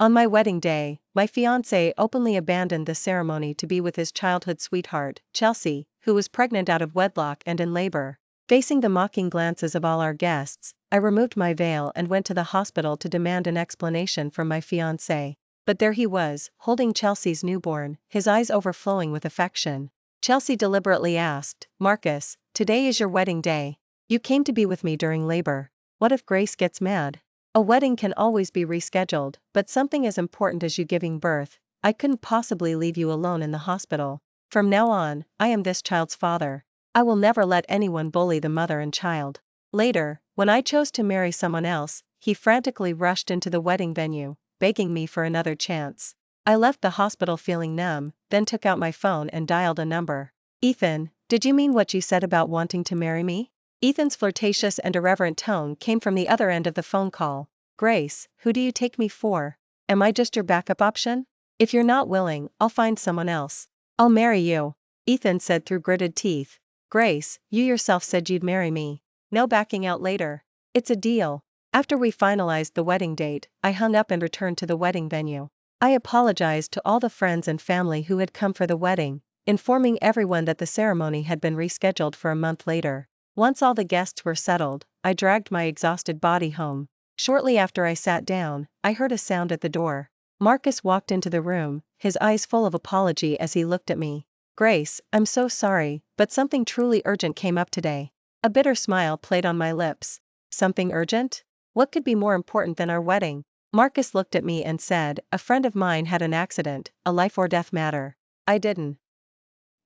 On my wedding day, my fiancé openly abandoned the ceremony to be with his childhood sweetheart, Chelsea, who was pregnant out of wedlock and in labor. Facing the mocking glances of all our guests, I removed my veil and went to the hospital to demand an explanation from my fiancé. But there he was, holding Chelsea's newborn, his eyes overflowing with affection. Chelsea deliberately asked, "Marcus, today is your wedding day. You came to be with me during labor. What if Grace gets mad?" A wedding can always be rescheduled, but something as important as you giving birth, I couldn't possibly leave you alone in the hospital. From now on, I am this child's father. I will never let anyone bully the mother and child. Later, when I chose to marry someone else, he frantically rushed into the wedding venue, begging me for another chance. I left the hospital feeling numb, then took out my phone and dialed a number. "Ethan, did you mean what you said about wanting to marry me?" Ethan's flirtatious and irreverent tone came from the other end of the phone call. "Grace, who do you take me for? Am I just your backup option? If you're not willing, I'll find someone else." "I'll marry you," Ethan said through gritted teeth. "Grace, you yourself said you'd marry me. No backing out later. It's a deal." After we finalized the wedding date, I hung up and returned to the wedding venue. I apologized to all the friends and family who had come for the wedding, informing everyone that the ceremony had been rescheduled for a month later. Once all the guests were settled, I dragged my exhausted body home. Shortly after I sat down, I heard a sound at the door. Marcus walked into the room, his eyes full of apology as he looked at me. "Grace, I'm so sorry, but something truly urgent came up today." A bitter smile played on my lips. "Something urgent? What could be more important than our wedding?" Marcus looked at me and said, "A friend of mine had an accident, a life or death matter." I didn't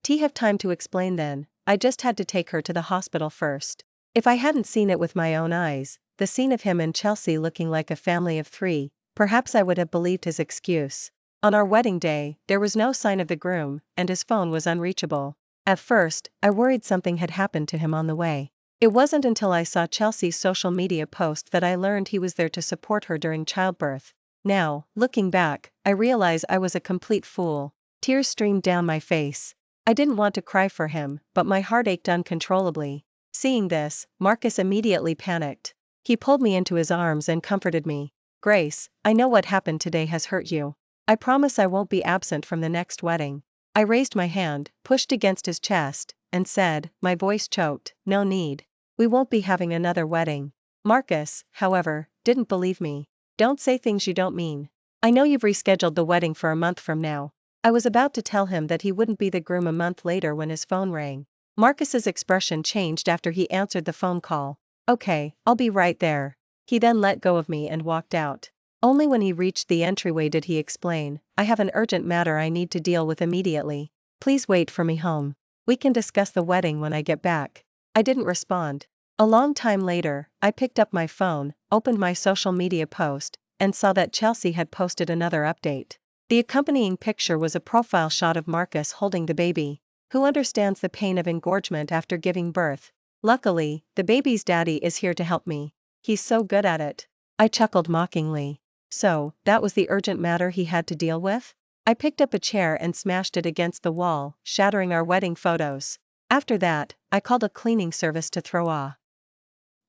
have time to explain then. I just had to take her to the hospital first. If I hadn't seen it with my own eyes, the scene of him and Chelsea looking like a family of three, perhaps I would have believed his excuse. On our wedding day, there was no sign of the groom, and his phone was unreachable. At first, I worried something had happened to him on the way. It wasn't until I saw Chelsea's social media post that I learned he was there to support her during childbirth. Now, looking back, I realize I was a complete fool. Tears streamed down my face. I didn't want to cry for him, but my heart ached uncontrollably. Seeing this, Marcus immediately panicked. He pulled me into his arms and comforted me. "Grace, I know what happened today has hurt you. I promise I won't be absent from the next wedding." I raised my hand, pushed against his chest, and said, my voice choked, "No need. We won't be having another wedding." Marcus, however, didn't believe me. "Don't say things you don't mean. I know you've rescheduled the wedding for a month from now." I was about to tell him that he wouldn't be the groom a month later when his phone rang. Marcus's expression changed after he answered the phone call. "Okay, I'll be right there." He then let go of me and walked out. Only when he reached the entryway did he explain, "I have an urgent matter I need to deal with immediately. Please wait for me home. We can discuss the wedding when I get back." I didn't respond. A long time later, I picked up my phone, opened my social media post, and saw that Chelsea had posted another update. The accompanying picture was a profile shot of Marcus holding the baby. Who understands the pain of engorgement after giving birth? Luckily, the baby's daddy is here to help me. He's so good at it. I chuckled mockingly. So, that was the urgent matter he had to deal with? I picked up a chair and smashed it against the wall, shattering our wedding photos. After that, I called a cleaning service to throw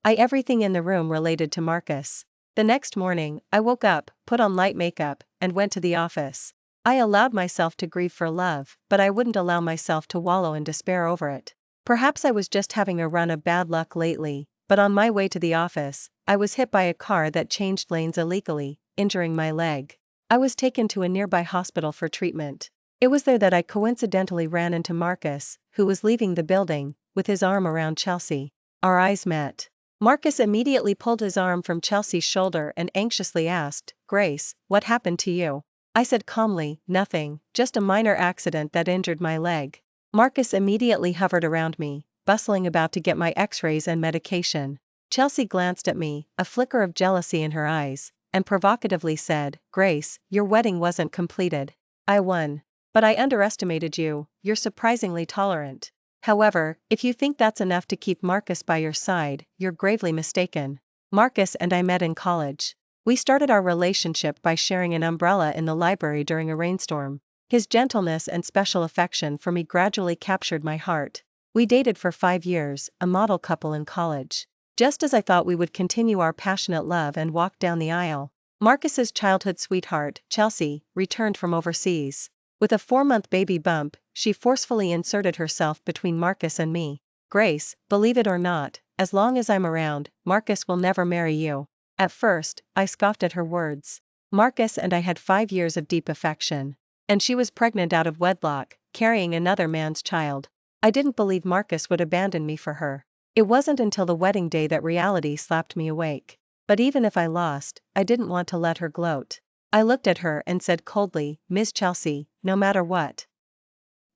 everything in the room related to Marcus. The next morning, I woke up, put on light makeup, and went to the office. I allowed myself to grieve for love, but I wouldn't allow myself to wallow in despair over it. Perhaps I was just having a run of bad luck lately, but on my way to the office, I was hit by a car that changed lanes illegally, injuring my leg. I was taken to a nearby hospital for treatment. It was there that I coincidentally ran into Marcus, who was leaving the building, with his arm around Chelsea. Our eyes met. Marcus immediately pulled his arm from Chelsea's shoulder and anxiously asked, "Grace, what happened to you?" I said calmly, "Nothing, just a minor accident that injured my leg." Marcus immediately hovered around me, bustling about to get my x-rays and medication. Chelsea glanced at me, a flicker of jealousy in her eyes, and provocatively said, "Grace, your wedding wasn't completed. I won. But I underestimated you, you're surprisingly tolerant. However, if you think that's enough to keep Marcus by your side, you're gravely mistaken." Marcus and I met in college. We started our relationship by sharing an umbrella in the library during a rainstorm. His gentleness and special affection for me gradually captured my heart. We dated for 5 years, a model couple in college. Just as I thought we would continue our passionate love and walk down the aisle, Marcus's childhood sweetheart, Chelsea, returned from overseas. With a 4-month baby bump, she forcefully inserted herself between Marcus and me. Grace, believe it or not, as long as I'm around, Marcus will never marry you. At first, I scoffed at her words. Marcus and I had 5 years of deep affection. And she was pregnant out of wedlock, carrying another man's child. I didn't believe Marcus would abandon me for her. It wasn't until the wedding day that reality slapped me awake. But even if I lost, I didn't want to let her gloat. I looked at her and said coldly, Miss Chelsea, no matter what,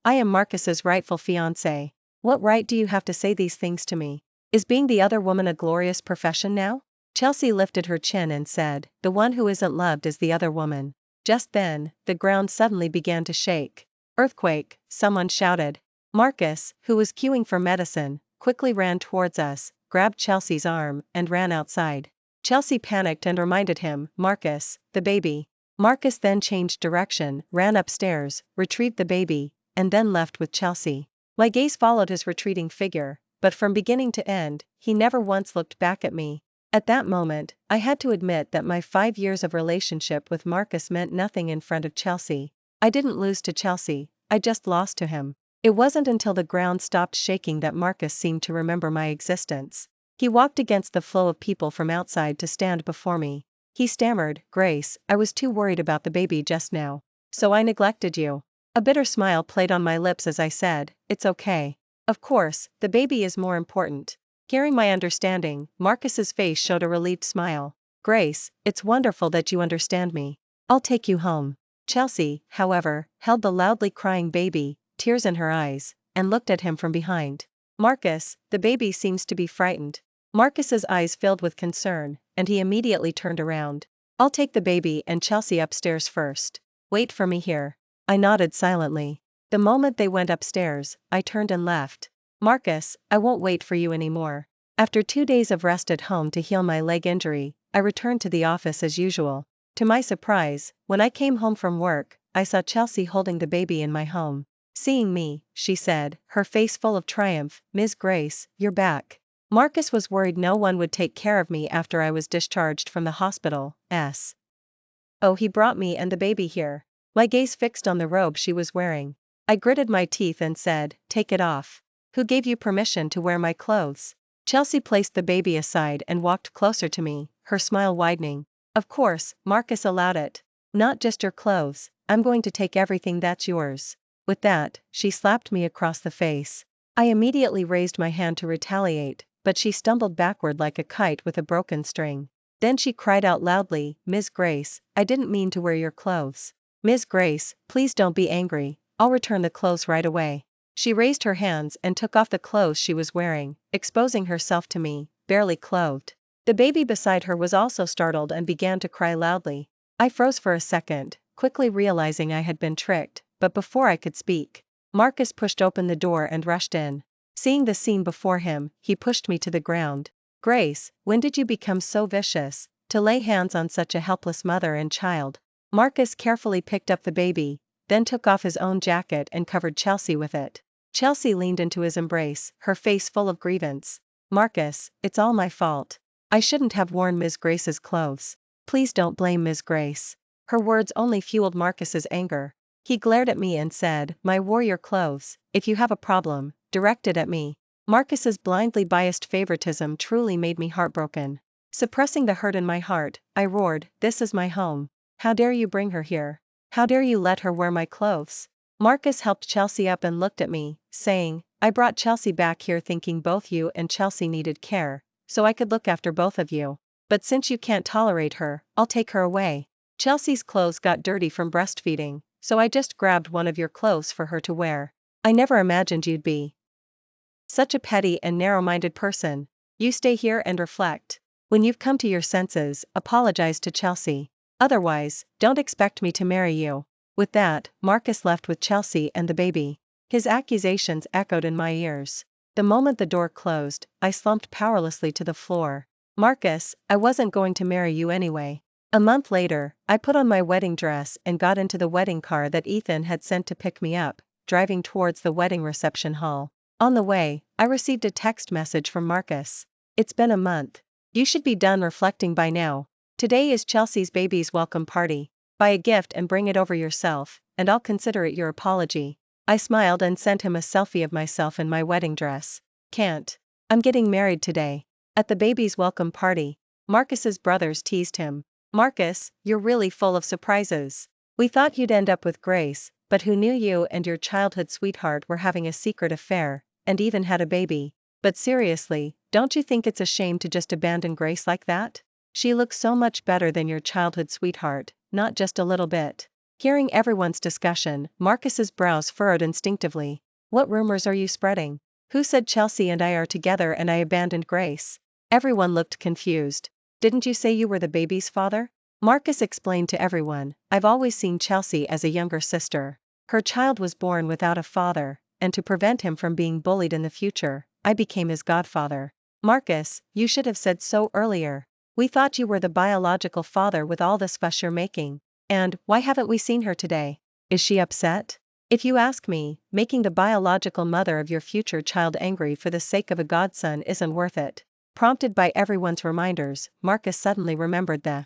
I am Marcus's rightful fiancé. What right do you have to say these things to me? Is being the other woman a glorious profession now? Chelsea lifted her chin and said, the one who isn't loved is the other woman. Just then, the ground suddenly began to shake. Earthquake, someone shouted. Marcus, who was queuing for medicine, quickly ran towards us, grabbed Chelsea's arm, and ran outside. Chelsea panicked and reminded him, Marcus, the baby. Marcus then changed direction, ran upstairs, retrieved the baby, and then left with Chelsea. My gaze followed his retreating figure, but from beginning to end, he never once looked back at me. At that moment, I had to admit that my 5 years of relationship with Marcus meant nothing in front of Chelsea. I didn't lose to Chelsea, I just lost to him. It wasn't until the ground stopped shaking that Marcus seemed to remember my existence. He walked against the flow of people from outside to stand before me. He stammered, Grace, I was too worried about the baby just now. So I neglected you. A bitter smile played on my lips as I said, it's okay. Of course, the baby is more important. Hearing my understanding, Marcus's face showed a relieved smile. Grace, it's wonderful that you understand me. I'll take you home. Chelsea, however, held the loudly crying baby, tears in her eyes, and looked at him from behind. Marcus, the baby seems to be frightened. Marcus's eyes filled with concern, and he immediately turned around. I'll take the baby and Chelsea upstairs first. Wait for me here. I nodded silently. The moment they went upstairs, I turned and left. Marcus, I won't wait for you anymore. After 2 days of rest at home to heal my leg injury, I returned to the office as usual. To my surprise, when I came home from work, I saw Chelsea holding the baby in my home. Seeing me, she said, her face full of triumph, Ms. Grace, you're back. Marcus was worried no one would take care of me after I was discharged from the hospital. Oh, he brought me and the baby here. My gaze fixed on the robe she was wearing. I gritted my teeth and said, take it off. Who gave you permission to wear my clothes? Chelsea placed the baby aside and walked closer to me, her smile widening. Of course, Marcus allowed it. Not just your clothes, I'm going to take everything that's yours. With that, she slapped me across the face. I immediately raised my hand to retaliate, but she stumbled backward like a kite with a broken string. Then she cried out loudly, Ms. Grace, I didn't mean to wear your clothes. Ms. Grace, please don't be angry, I'll return the clothes right away. She raised her hands and took off the clothes she was wearing, exposing herself to me, barely clothed. The baby beside her was also startled and began to cry loudly. I froze for a second, quickly realizing I had been tricked, but before I could speak, Marcus pushed open the door and rushed in. Seeing the scene before him, he pushed me to the ground. Grace, when did you become so vicious, to lay hands on such a helpless mother and child? Marcus carefully picked up the baby, then took off his own jacket and covered Chelsea with it. Chelsea leaned into his embrace, her face full of grievance. Marcus, it's all my fault. I shouldn't have worn Ms. Grace's clothes. Please don't blame Ms. Grace. Her words only fueled Marcus's anger. He glared at me and said, my warrior clothes, if you have a problem, direct it at me. Marcus's blindly biased favoritism truly made me heartbroken. Suppressing the hurt in my heart, I roared, this is my home. How dare you bring her here? How dare you let her wear my clothes? Marcus helped Chelsea up and looked at me, saying, I brought Chelsea back here thinking both you and Chelsea needed care, so I could look after both of you. But since you can't tolerate her, I'll take her away. Chelsea's clothes got dirty from breastfeeding, so I just grabbed one of your clothes for her to wear. I never imagined you'd be such a petty and narrow-minded person. You stay here and reflect. When you've come to your senses, apologize to Chelsea. Otherwise, don't expect me to marry you. With that, Marcus left with Chelsea and the baby. His accusations echoed in my ears. The moment the door closed, I slumped powerlessly to the floor. Marcus, I wasn't going to marry you anyway. A month later, I put on my wedding dress and got into the wedding car that Ethan had sent to pick me up, driving towards the wedding reception hall. On the way, I received a text message from Marcus. It's been a month. You should be done reflecting by now. Today is Chelsea's baby's welcome party. Buy a gift and bring it over yourself, and I'll consider it your apology. I smiled and sent him a selfie of myself in my wedding dress. Can't. I'm getting married today. At the baby's welcome party, Marcus's brothers teased him. Marcus, you're really full of surprises. We thought you'd end up with Grace, but who knew you and your childhood sweetheart were having a secret affair, and even had a baby. But seriously, don't you think it's a shame to just abandon Grace like that? She looks so much better than your childhood sweetheart, not just a little bit. Hearing everyone's discussion, Marcus's brows furrowed instinctively. What rumors are you spreading? Who said Chelsea and I are together and I abandoned Grace? Everyone looked confused. Didn't you say you were the baby's father? Marcus explained to everyone, I've always seen Chelsea as a younger sister. Her child was born without a father, and to prevent him from being bullied in the future, I became his godfather. Marcus, you should have said so earlier. We thought you were the biological father with all this fuss you're making. And, why haven't we seen her today? Is she upset? If you ask me, making the biological mother of your future child angry for the sake of a godson isn't worth it. Prompted by everyone's reminders, Marcus suddenly remembered the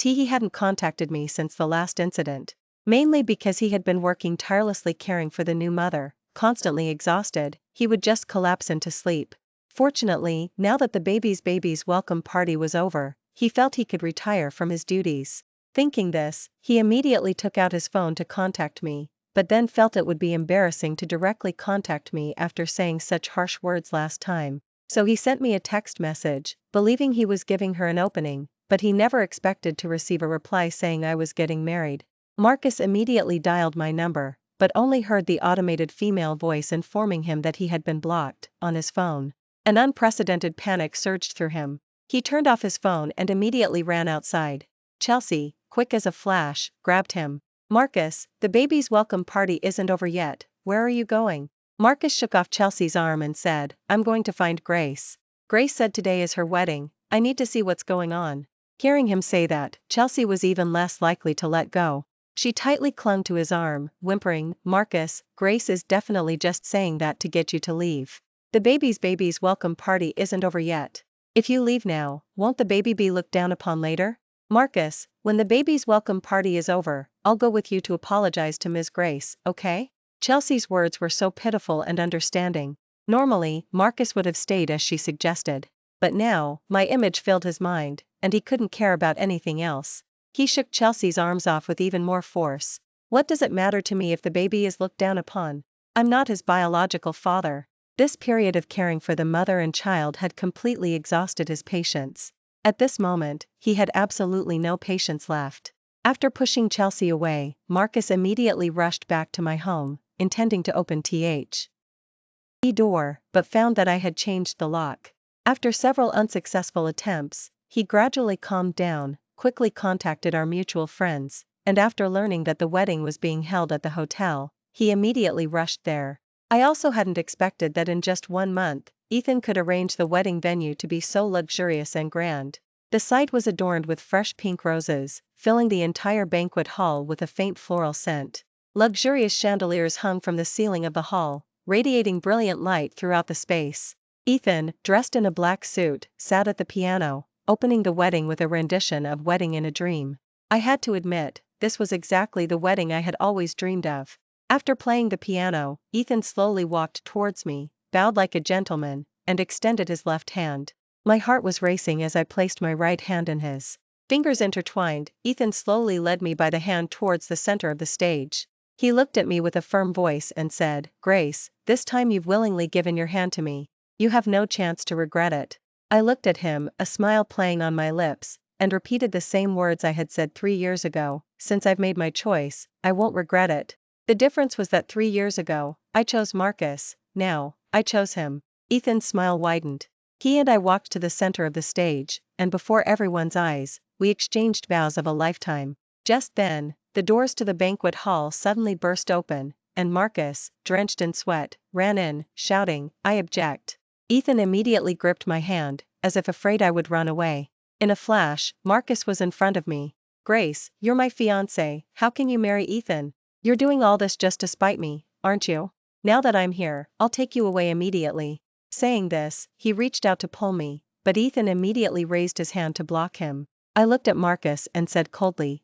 he hadn't contacted me since the last incident. Mainly because he had been working tirelessly caring for the new mother, constantly exhausted, he would just collapse into sleep. Fortunately, now that the baby's welcome party was over, he felt he could retire from his duties. Thinking this, he immediately took out his phone to contact me, but then felt it would be embarrassing to directly contact me after saying such harsh words last time. So he sent me a text message, believing he was giving her an opening, but he never expected to receive a reply saying I was getting married. Marcus immediately dialed my number, but only heard the automated female voice informing him that he had been blocked on his phone. An unprecedented panic surged through him. He turned off his phone and immediately ran outside. Chelsea, quick as a flash, grabbed him. Marcus, the baby's welcome party isn't over yet, where are you going? Marcus shook off Chelsea's arm and said, I'm going to find Grace. Grace said today is her wedding, I need to see what's going on. Hearing him say that, Chelsea was even less likely to let go. She tightly clung to his arm, whimpering, Marcus, Grace is definitely just saying that to get you to leave. The baby's welcome party isn't over yet. If you leave now, won't the baby be looked down upon later? Marcus, when the baby's welcome party is over, I'll go with you to apologize to Ms. Grace, okay? Chelsea's words were so pitiful and understanding. Normally, Marcus would have stayed as she suggested. But now, my image filled his mind, and he couldn't care about anything else. He shook Chelsea's arms off with even more force. What does it matter to me if the baby is looked down upon? I'm not his biological father. This period of caring for the mother and child had completely exhausted his patience. At this moment, he had absolutely no patience left. After pushing Chelsea away, Marcus immediately rushed back to my home, intending to open the door, but found that I had changed the lock. After several unsuccessful attempts, he gradually calmed down, quickly contacted our mutual friends, and after learning that the wedding was being held at the hotel, he immediately rushed there. I also hadn't expected that in just 1 month, Ethan could arrange the wedding venue to be so luxurious and grand. The site was adorned with fresh pink roses, filling the entire banquet hall with a faint floral scent. Luxurious chandeliers hung from the ceiling of the hall, radiating brilliant light throughout the space. Ethan, dressed in a black suit, sat at the piano, opening the wedding with a rendition of Wedding in a Dream. I had to admit, this was exactly the wedding I had always dreamed of. After playing the piano, Ethan slowly walked towards me, bowed like a gentleman, and extended his left hand. My heart was racing as I placed my right hand in his. Fingers intertwined, Ethan slowly led me by the hand towards the center of the stage. He looked at me with a firm voice and said, Grace, this time you've willingly given your hand to me. You have no chance to regret it. I looked at him, a smile playing on my lips, and repeated the same words I had said 3 years ago, since I've made my choice, I won't regret it. The difference was that 3 years ago, I chose Marcus, now, I chose him. Ethan's smile widened. He and I walked to the center of the stage, and before everyone's eyes, we exchanged vows of a lifetime. Just then, the doors to the banquet hall suddenly burst open, and Marcus, drenched in sweat, ran in, shouting, I object. Ethan immediately gripped my hand, as if afraid I would run away. In a flash, Marcus was in front of me. Grace, you're my fiancé, how can you marry Ethan? You're doing all this just to spite me, aren't you? Now that I'm here, I'll take you away immediately. Saying this, he reached out to pull me, but Ethan immediately raised his hand to block him. I looked at Marcus and said coldly,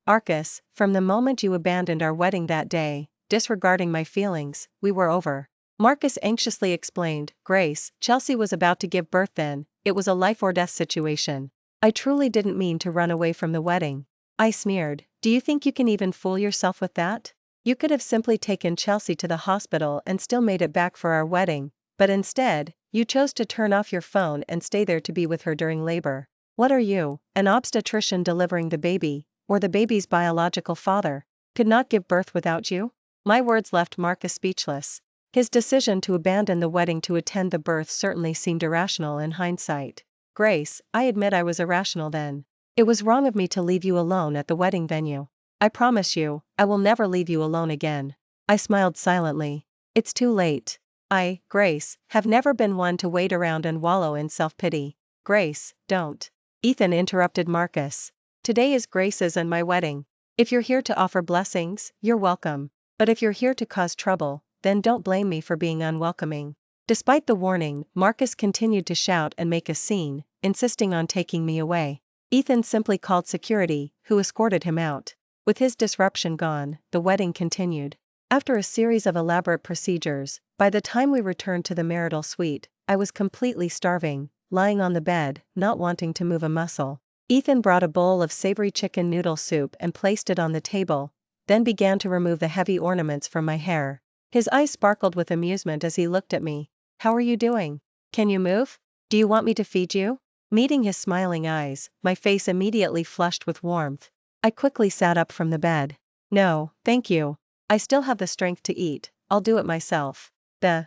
Marcus, from the moment you abandoned our wedding that day, disregarding my feelings, we were over. Marcus anxiously explained, Grace, Chelsea was about to give birth then, it was a life or death situation. I truly didn't mean to run away from the wedding. I sneered, do you think you can even fool yourself with that? You could have simply taken Chelsea to the hospital and still made it back for our wedding, but instead, you chose to turn off your phone and stay there to be with her during labor. What are you, an obstetrician delivering the baby, or the baby's biological father? Could not give birth without you? My words left Marcus speechless. His decision to abandon the wedding to attend the birth certainly seemed irrational in hindsight. Grace, I admit I was irrational then. It was wrong of me to leave you alone at the wedding venue. I promise you, I will never leave you alone again. I smiled silently. It's too late. I, Grace, have never been one to wait around and wallow in self-pity. Grace, don't. Ethan interrupted Marcus. Today is Grace's and my wedding. If you're here to offer blessings, you're welcome. But if you're here to cause trouble, then don't blame me for being unwelcoming. Despite the warning, Marcus continued to shout and make a scene, insisting on taking me away. Ethan simply called security, who escorted him out. With his disruption gone, the wedding continued. After a series of elaborate procedures, by the time we returned to the marital suite, I was completely starving, lying on the bed, not wanting to move a muscle. Ethan brought a bowl of savory chicken noodle soup and placed it on the table, then began to remove the heavy ornaments from my hair. His eyes sparkled with amusement as he looked at me. How are you doing? Can you move? Do you want me to feed you? Meeting his smiling eyes, my face immediately flushed with warmth. I quickly sat up from the bed. No, thank you. I still have the strength to eat, I'll do it myself. The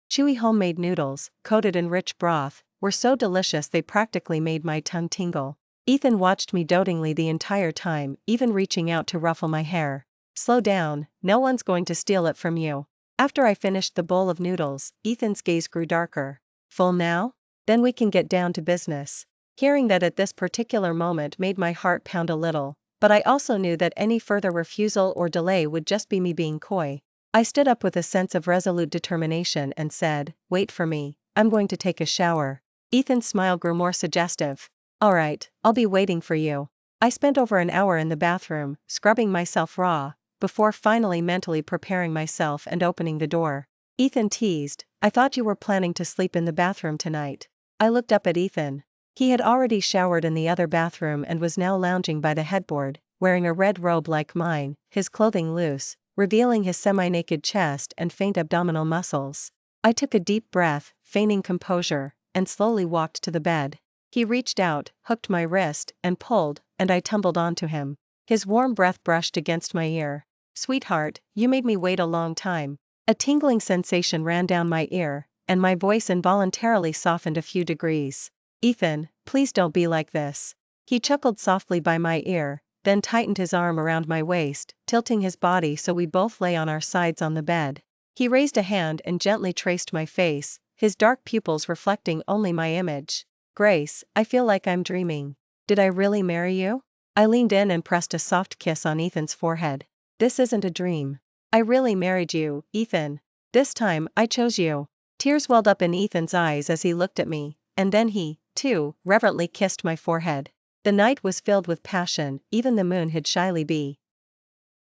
chewy homemade noodles, coated in rich broth, were so delicious they practically made my tongue tingle. Ethan watched me dotingly the entire time, even reaching out to ruffle my hair. Slow down, no one's going to steal it from you. After I finished the bowl of noodles, Ethan's gaze grew darker. Full now? Then we can get down to business. Hearing that at this particular moment made my heart pound a little, but I also knew that any further refusal or delay would just be me being coy. I stood up with a sense of resolute determination and said, wait for me, I'm going to take a shower. Ethan's smile grew more suggestive. All right, I'll be waiting for you. I spent over an hour in the bathroom, scrubbing myself raw, before finally mentally preparing myself and opening the door. Ethan teased, I thought you were planning to sleep in the bathroom tonight. I looked up at Ethan. He had already showered in the other bathroom and was now lounging by the headboard, wearing a red robe like mine, his clothing loose, revealing his semi-naked chest and faint abdominal muscles. I took a deep breath, feigning composure, and slowly walked to the bed. He reached out, hooked my wrist, and pulled, and I tumbled onto him. His warm breath brushed against my ear. Sweetheart, you made me wait a long time. A tingling sensation ran down my ear, and my voice involuntarily softened a few degrees. Ethan, please don't be like this. He chuckled softly by my ear, then tightened his arm around my waist, tilting his body so we both lay on our sides on the bed. He raised a hand and gently traced my face, his dark pupils reflecting only my image. Grace, I feel like I'm dreaming. Did I really marry you? I leaned in and pressed a soft kiss on Ethan's forehead. This isn't a dream. I really married you, Ethan. This time, I chose you. Tears welled up in Ethan's eyes as he looked at me, and then he, too, reverently kissed my forehead. The night was filled with passion, even the moon hid shyly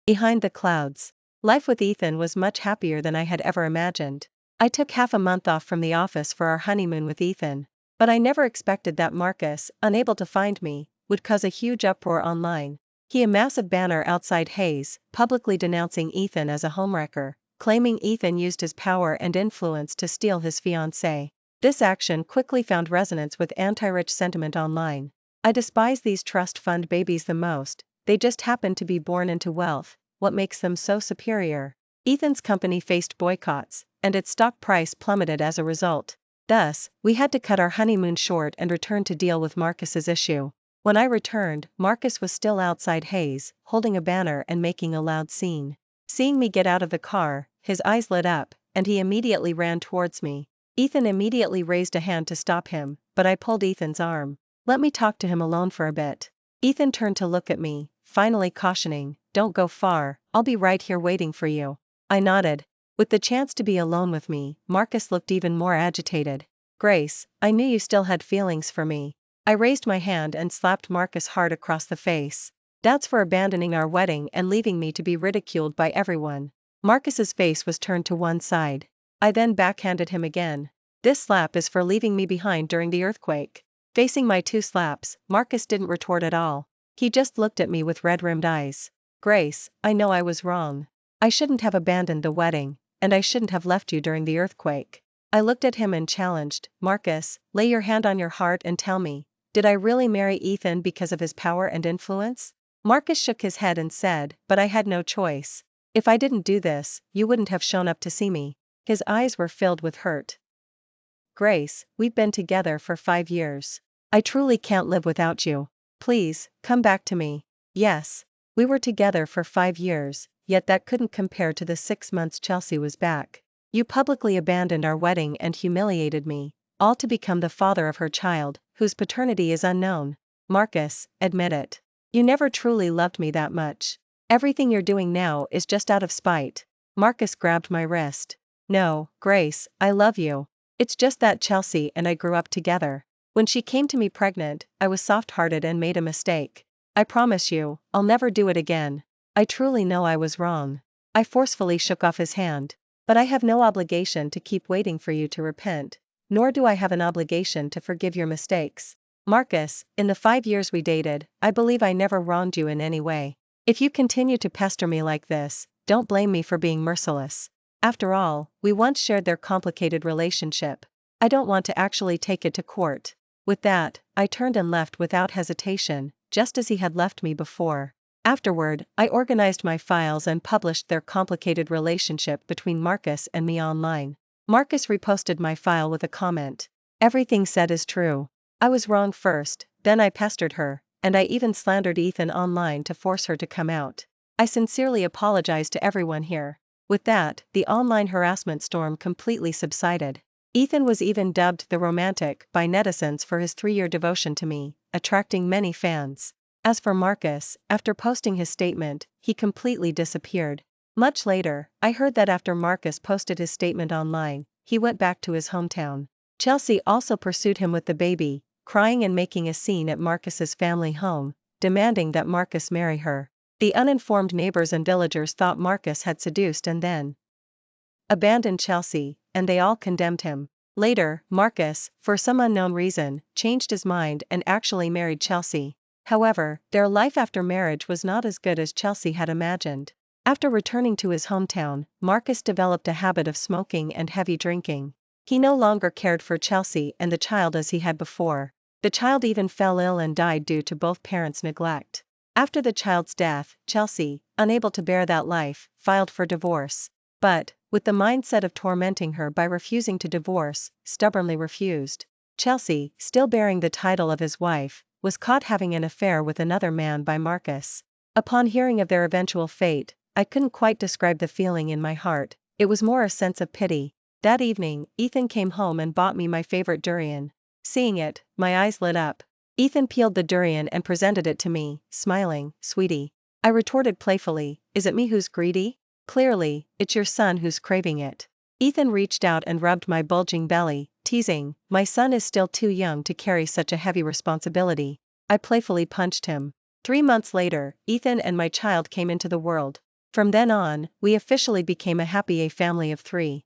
behind the clouds. Life with Ethan was much happier than I had ever imagined. I took half a month off from the office for our honeymoon with Ethan. But I never expected that Marcus, unable to find me, would cause a huge uproar online. He a massive banner outside Hayes, publicly denouncing Ethan as a homewrecker, claiming Ethan used his power and influence to steal his fiancée. This action quickly found resonance with anti-rich sentiment online. I despise these trust fund babies the most, they just happen to be born into wealth, what makes them so superior? Ethan's company faced boycotts, and its stock price plummeted as a result. Thus, we had to cut our honeymoon short and return to deal with Marcus's issue. When I returned, Marcus was still outside Hayes, holding a banner and making a loud scene. Seeing me get out of the car, his eyes lit up, and he immediately ran towards me. Ethan immediately raised a hand to stop him, but I pulled Ethan's arm. Let me talk to him alone for a bit. Ethan turned to look at me, finally cautioning, don't go far, I'll be right here waiting for you. I nodded. With the chance to be alone with me, Marcus looked even more agitated. Grace, I knew you still had feelings for me. I raised my hand and slapped Marcus hard across the face. That's for abandoning our wedding and leaving me to be ridiculed by everyone. Marcus's face was turned to one side. I then backhanded him again. This slap is for leaving me behind during the earthquake. Facing my two slaps, Marcus didn't retort at all. He just looked at me with red-rimmed eyes. Grace, I know I was wrong. I shouldn't have abandoned the wedding, and I shouldn't have left you during the earthquake. I looked at him and challenged, Marcus, lay your hand on your heart and tell me, did I really marry Ethan because of his power and influence? Marcus shook his head and said, but I had no choice. If I didn't do this, you wouldn't have shown up to see me. His eyes were filled with hurt. Grace, we've been together for 5 years. I truly can't live without you. Please, come back to me. Yes. We were together for 5 years, yet that couldn't compare to the 6 months Chelsea was back. You publicly abandoned our wedding and humiliated me, all to become the father of her child, whose paternity is unknown. Marcus, admit it. You never truly loved me that much. Everything you're doing now is just out of spite. Marcus grabbed my wrist. No, Grace, I love you. It's just that Chelsea and I grew up together. When she came to me pregnant, I was soft-hearted and made a mistake. I promise you, I'll never do it again. I truly know I was wrong. I forcefully shook off his hand. But I have no obligation to keep waiting for you to repent, nor do I have an obligation to forgive your mistakes. Marcus, in the 5 years we dated, I believe I never wronged you in any way. If you continue to pester me like this, don't blame me for being merciless. After all, we once shared their complicated relationship. I don't want to actually take it to court. With that, I turned and left without hesitation, just as he had left me before. Afterward, I organized my files and published their complicated relationship between Marcus and me online. Marcus reposted my file with a comment. Everything said is true. I was wrong first, then I pestered her, and I even slandered Ethan online to force her to come out. I sincerely apologize to everyone here. With that, the online harassment storm completely subsided. Ethan was even dubbed the romantic by netizens for his 3-year devotion to me, attracting many fans. As for Marcus, after posting his statement, he completely disappeared. Much later, I heard that after Marcus posted his statement online, he went back to his hometown. Chelsea also pursued him with the baby, crying and making a scene at Marcus's family home, demanding that Marcus marry her. The uninformed neighbors and villagers thought Marcus had seduced and then abandoned Chelsea, and they all condemned him. Later, Marcus, for some unknown reason, changed his mind and actually married Chelsea. However, their life after marriage was not as good as Chelsea had imagined. After returning to his hometown, Marcus developed a habit of smoking and heavy drinking. He no longer cared for Chelsea and the child as he had before. The child even fell ill and died due to both parents' neglect. After the child's death, Chelsea, unable to bear that life, filed for divorce. But, with the mindset of tormenting her by refusing to divorce, stubbornly refused. Chelsea, still bearing the title of his wife, was caught having an affair with another man by Marcus. Upon hearing of their eventual fate, I couldn't quite describe the feeling in my heart. It was more a sense of pity. That evening, Ethan came home and bought me my favorite durian. Seeing it, my eyes lit up. Ethan peeled the durian and presented it to me, smiling, "Sweetie." I retorted playfully, "Is it me who's greedy? Clearly, it's your son who's craving it." Ethan reached out and rubbed my bulging belly, teasing, "My son is still too young to carry such a heavy responsibility." I playfully punched him. 3 months later, Ethan and my child came into the world. From then on, we officially became a happy family of 3.